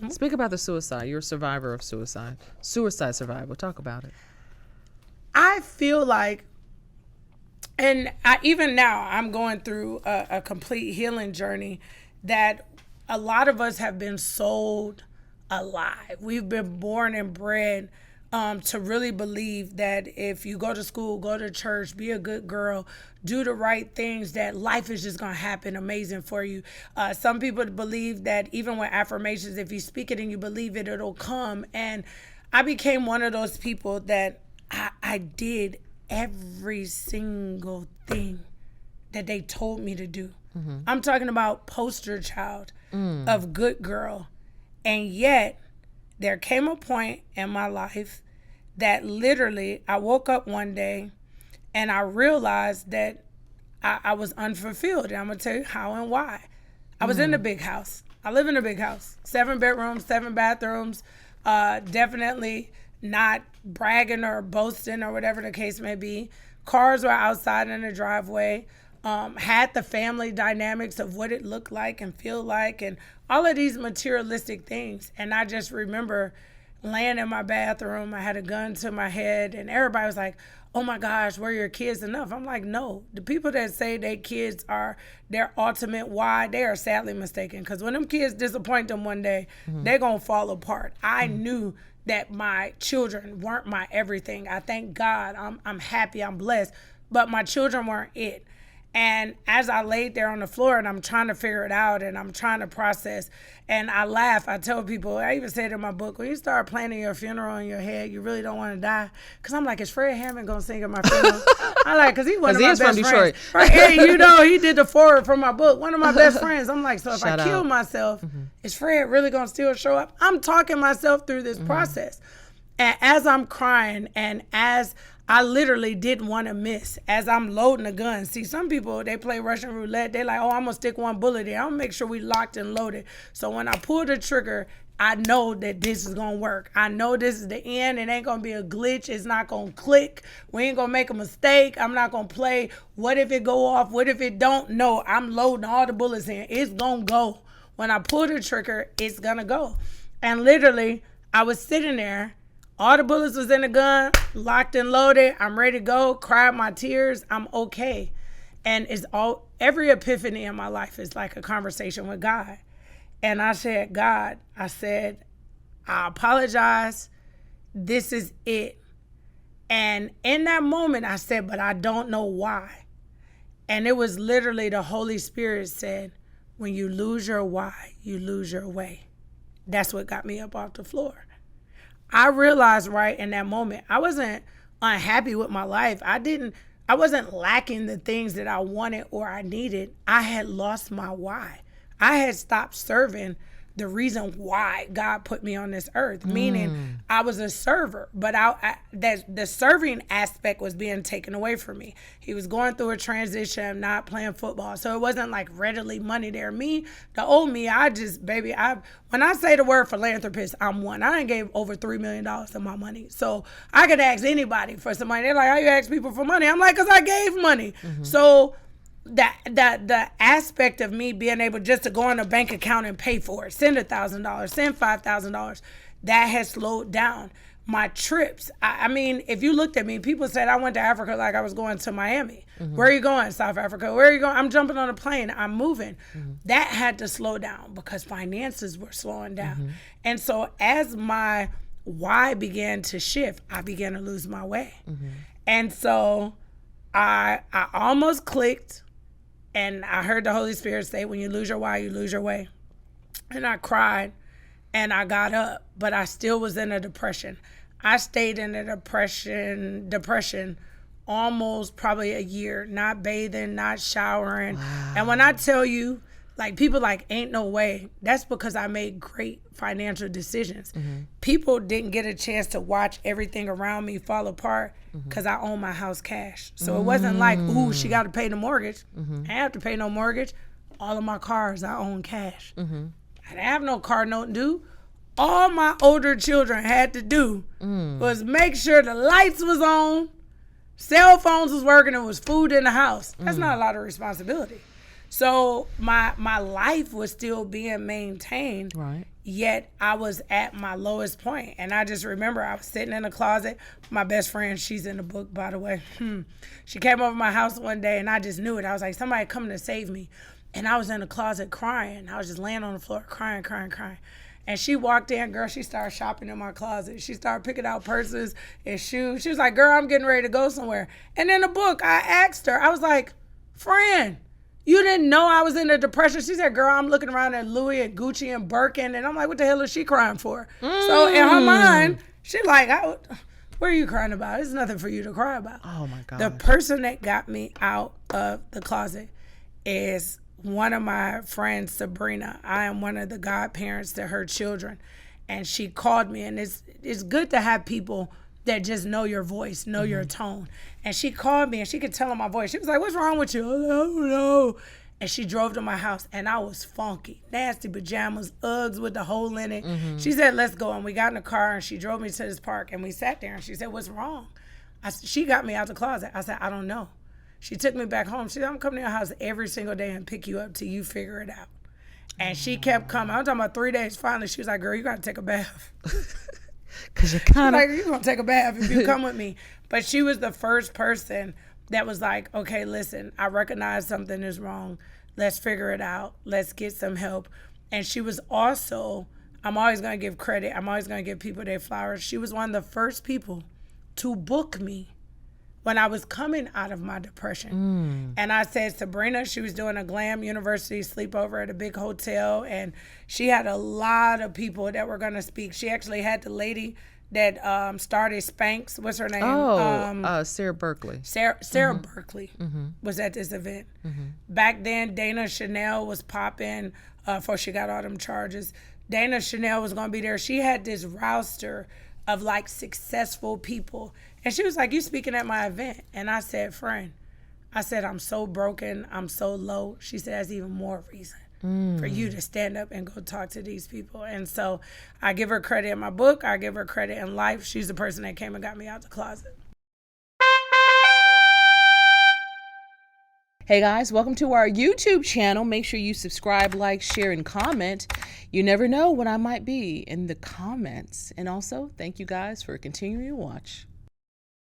Speak about the suicide. You're a survivor of suicide. Suicide survivor. Talk about it. I feel like, and even now, I'm going through a complete healing journey, that a lot of us have been sold a lie. We've been born and bred to really believe that if you go to school, go to church, be a good girl, do the right things, that life is just going to happen amazing for you. Some people believe that even with affirmations, if you speak it and you believe it, it'll come. And I became one of those people that I did every single thing that they told me to do. Mm-hmm. I'm talking about poster child of good girl. And yet, there came a point in my life that literally I woke up one day and I realized that I was unfulfilled. And I'm going to tell you how and why. I was in a big house. I live in a big house. 7 bedrooms, 7 bathrooms. Definitely not bragging or boasting or whatever the case may be. Cars were outside in the driveway. Had the family dynamics of what it looked like and feel like and all of these materialistic things. And I just remember laying in my bathroom. I had a gun to my head and everybody was like, oh my gosh, were your kids enough? I'm like, no. The people that say their kids are their ultimate why, they are sadly mistaken. Because when them kids disappoint them one day, they're going to fall apart. I knew that my children weren't my everything. I thank God. I'm happy. I'm blessed. But my children weren't it. And as I laid there on the floor and I'm trying to figure it out and I'm trying to process and I laugh, I tell people, I even said in my book, when you start planning your funeral in your head, you really don't want to die. Because I'm like, is Fred Hammond going to sing at my funeral? I like, because he one of my best friends. Detroit. Right? And you know, he did the forward for my book. One of my best friends. I'm like, so if I kill myself, is Fred really going to still show up? I'm talking myself through this process. And as I'm crying and as I literally didn't want to miss as I'm loading a gun. See, some people, they play Russian roulette. They're like, oh, I'm going to stick one bullet in. I'm going to make sure we locked and loaded. So when I pull the trigger, I know that this is going to work. I know this is the end. It ain't going to be a glitch. It's not going to click. We ain't going to make a mistake. I'm not going to play, what if it go off? What if it don't? No, I'm loading all the bullets in. It's going to go. When I pull the trigger, it's going to go. And literally, I was sitting there. All the bullets was in the gun, locked and loaded. I'm ready to go, cried my tears. I'm okay. And every epiphany in my life is like a conversation with God. And I said, God, I apologize. This is it. And in that moment, I said, but I don't know why. And it was literally the Holy Spirit said, when you lose your why, you lose your way. That's what got me up off the floor. I realized right in that moment, I wasn't unhappy with my life. I wasn't lacking the things that I wanted or I needed. I had lost my why. I had stopped serving the reason why God put me on this earth, meaning I was a server, but the serving aspect was being taken away from me. He was going through a transition, not playing football, so it wasn't like readily money there. Me, the old me, when I say the word philanthropist, I'm one. I done gave over $3 million of my money, so I could ask anybody for some money. They're like, how you ask people for money? I'm like, because I gave money. So the aspect of me being able just to go on a bank account and pay for it, send $1,000, send $5,000, that has slowed down. My trips, I mean, if you looked at me, people said I went to Africa like I was going to Miami. Where are you going? South Africa. Where are you going? I'm jumping on a plane. I'm moving. That had to slow down because finances were slowing down. And so as my why began to shift, I began to lose my way. And so I almost clicked. And I heard the Holy Spirit say, when you lose your why, you lose your way. And I cried and I got up, but I still was in a depression. I stayed in a depression almost probably a year, not bathing, not showering. Wow. And when I tell you, like, people like, ain't no way, that's because I made great financial decisions. People didn't get a chance to watch everything around me fall apart because I own my house cash. So it wasn't like, ooh, she got to pay the mortgage. I didn't have to pay no mortgage. All of my cars, I own cash. I didn't have no car note due. All my older children had to do was make sure the lights was on, cell phones was working, and was food in the house. That's not a lot of responsibility. So my life was still being maintained. Right. Yet I was at my lowest point. And I just remember I was sitting in the closet. My best friend, she's in the book, by the way. She came over my house one day and I just knew it. I was like, somebody coming to save me. And I was in the closet crying. I was just laying on the floor crying. And she walked in, girl, she started shopping in my closet. She started picking out purses and shoes. She was like, girl, I'm getting ready to go somewhere. And in the book, I asked her, I was like, friend, you didn't know I was in a depression? She said, girl, I'm looking around at Louis and Gucci and Birkin. And I'm like, what the hell is she crying for? So in her mind, she like, what are you crying about? There's nothing for you to cry about. Oh, my God. The person that got me out of the closet is one of my friends, Sabrina. I am one of the godparents to her children. And she called me. And it's good to have people that just know your voice, know your tone. And she called me and she could tell in my voice. She was like, what's wrong with you? I was like, I don't know. And she drove to my house and I was funky. Nasty pajamas, Uggs with the hole in it. She said, let's go. And we got in the car and she drove me to this park and we sat there and she said, what's wrong? She got me out the closet. I said, I don't know. She took me back home. She said, I'm coming to your house every single day and pick you up till you figure it out. And she kept coming. I'm talking about 3 days. Finally, she was like, girl, you got to take a bath. Because you're kind of... Like, you're going to take a bath if you come with me. But she was the first person that was like, okay, listen, I recognize something is wrong. Let's figure it out. Let's get some help. And she was also, I'm always going to give credit. I'm always going to give people their flowers. She was one of the first people to book me when I was coming out of my depression. And I said, Sabrina, she was doing a glam university sleepover at a big hotel. And she had a lot of people that were going to speak. She actually had the lady that started Spanx. What's her name? Sarah Berkeley. Sarah Berkeley was at this event. Back then, Dana Chanel was popping before she got all them charges. Dana Chanel was going to be there. She had this roster of like successful people. And she was like, you speaking at my event? And I said, friend, I said, I'm so broken. I'm so low. She said, that's even more reason for you to stand up and go talk to these people. And so I give her credit in my book. I give her credit in life. She's the person that came and got me out the closet. Hey guys, welcome to our YouTube channel. Make sure you subscribe, like, share, and comment. You never know what I might be in the comments. And also, thank you guys for continuing to watch.